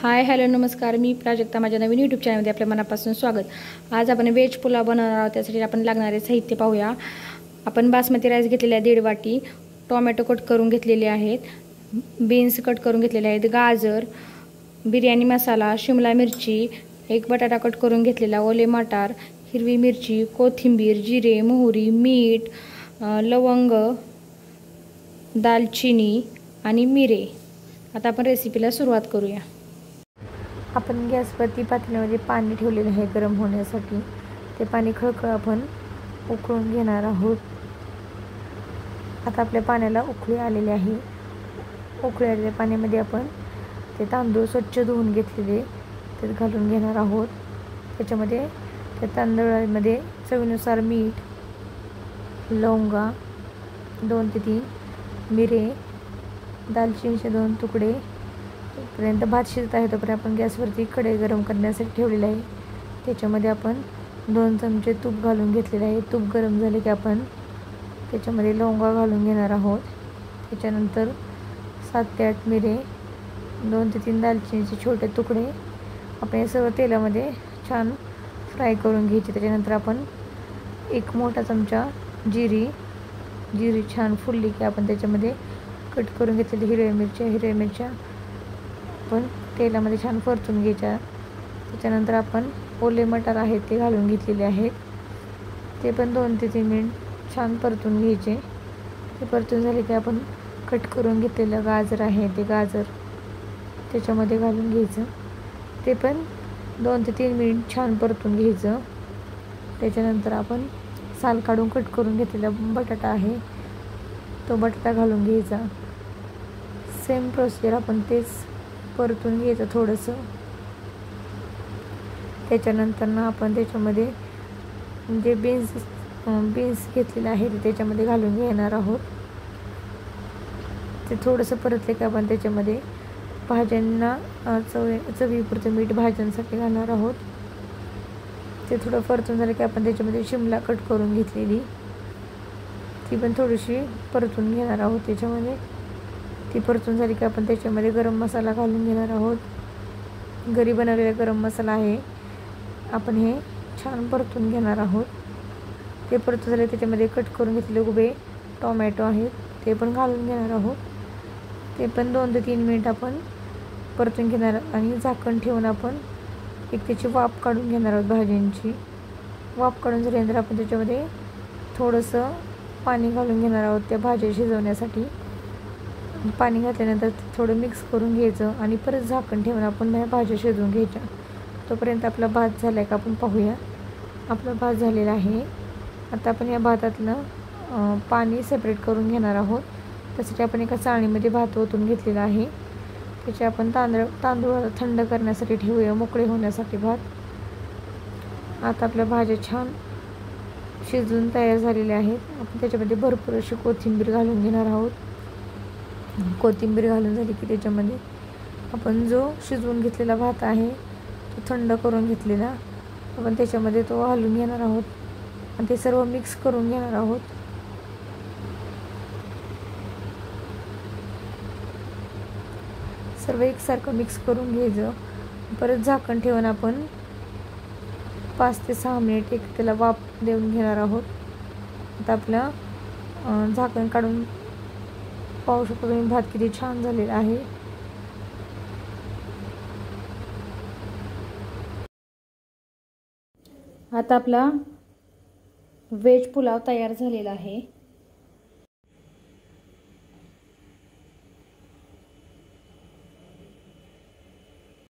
Hi hello नमस्कार, मी प्राजक्ता. माझ्या नवीन YouTube चॅनलमध्ये आपल्या मनापासून स्वागत. आज आपण व्हेज पुलाव बनवणार आहोत. त्यासाठी आपण लागणारे साहित्य पाहूया. आपण बासमती राईस घेतलेले आहे 1.5 वाटी, टोमॅटो कट करून घेतलेले आहेत, बीन्स कट करून घेतलेले आहेत, गाजर, बिर्याणी मसाला, शिमला मिरची, एक बटाटा कट करून घेतलेला, ओले मटार, हिरवी मिरची, कोथिंबीर, जिरे, मोहरी, मीठ, लवंग, दालचिनी आणि मिरे. आता आपण रेसिपीला सुरुवात करूया. आपण गॅसवरती पातेल्यामध्ये पाणी ठेवलेले आहे गरम होण्यासाठी. ते पाणी खळखळ आपण उकळून घेणार आहोत. आता आपल्या पाण्याला उकळी आलेली आहे. उकळी आलेल्या पाण्यामध्ये आपण ते तांदूळ स्वच्छ धुवून घेतलेले ते घालून घेणार आहोत. त्याच्यामध्ये त्या तांदळामध्ये चवीनुसार मीठ, लवंगा 2 ते 3, मिरे, दालचिनीचे 2 तुकडे. तोपर्यंत भात शिजत आहे तोपर्यंत आपण गॅसवरती कढई गरम करण्यासाठी ठेवलेली आहे. त्याच्यामध्ये आपण 2 चमचे तूप घालून घेतलेले आहे. तूप गरम झाले की आपण त्याच्यामध्ये लवंगा घालून घेणार आहोत. त्याच्यानंतर 7 ते 8 मिरे, 2 ते 3 दालचिनीचे छोटे तुकडे. आपण हे सर्व तेलामध्ये छान फ्राय करून घ्यायचे. त्याच्यानंतर आपण 1 मोठा चमचा जिरी छान फुलली की आपण त्याच्यामध्ये कट करून घेतलेली हिरव्या मिरच्या पण तेलामध्ये छान परतून घ्यायच्या. त्याच्यानंतर आपण ओले मटार आहेत ते घालून घेतलेले आहेत. ते पण 2 ते 3 मिनिट छान परतून घ्यायचे. ते परतून झाले की आपण कट करून घेतलेलं गाजर आहे ते गाजर त्याच्यामध्ये घालून घ्यायचं. ते पण 2 ते 3 मिनिट छान परतून घ्यायचं. त्याच्यानंतर आपण साल काढून कट करून घेतलेला बटाटा आहे तो बटाटा घालून घ्यायचा. सेम प्रोसिजर आपण तेच परतून घ्यायचं थोडंसं. त्याच्यानंतर ना आपण त्याच्यामध्ये जे बीन्स घेतलेले आहे ते त्याच्यामध्ये घालून घेणार आहोत. ते थोडंसं परतले की आपण त्याच्यामध्ये भाज्यांना चवीपुरतं मीठ भाज्यांसाठी घालणार आहोत. ते थोडं परतून झालं की आपण त्याच्यामध्ये शिमला कट करून घेतलेली ती पण थोडीशी परतून घेणार आहोत. त्याच्यामध्ये ती परतून झाली की आपण त्याच्यामध्ये गरम मसाला घालून घेणार आहोत. घरी बनवलेला गरम मसाला आहे. आपण हे छान परतून घेणार आहोत. ते परतून झाले त्याच्यामध्ये कट करून घेतलेले उभे टोमॅटो आहेत ते पण घालून घेणार आहोत. ते पण 2 ते 3 मिनिट आपण परतून घेणार आणि झाकण ठेवून आपण त्याची वाफ काढून घेणार आहोत. भाज्यांची वाफ काढून झाल्यानंतर आपण त्याच्यामध्ये थोडंसं पाणी घालून घेणार आहोत त्या भाज्या शिजवण्यासाठी. पाणी घातल्यानंतर थोडं मिक्स करून घ्यायचं आणि परत झाकण ठेवून आपण भाज्या शिजवून घ्यायच्या. तोपर्यंत आपला भात झाला का आपण पाहूया. आपला भात झालेला आहे. आता आपण या भातातलं पाणी सेपरेट करून घेणार आहोत. त्यासाठी आपण एका चाळणीमध्ये भात ओतून घेतलेला आहे. त्याचे आपण तांदूळ थंड करण्यासाठी ठेवूया, मोकळे होण्यासाठी भात. आता आपल्या भाज्या छान शिजून तयार झालेल्या आहेत. आपण त्याच्यामध्ये भरपूर अशी कोथिंबीर घालून घेणार आहोत. कोथिंबीर घालून झाली की त्याच्यामध्ये आपण जो शिजवून घेतलेला भात आहे तो थंड करून घेतलेला आपण त्याच्यामध्ये तो घालून घेणार आहोत आणि ते सर्व मिक्स करून घेणार आहोत. सर्व एकसारखं मिक्स करून घ्यायचं. परत झाकण ठेवून आपण 5 ते 6 मिनिट त्याला वाफ देऊन घेणार आहोत. आता आपलं झाकण काढून पाहू शकतो तुम्ही भात किती छान झालेला आहे. आता आपला व्हेज पुलाव तयार झालेला आहे.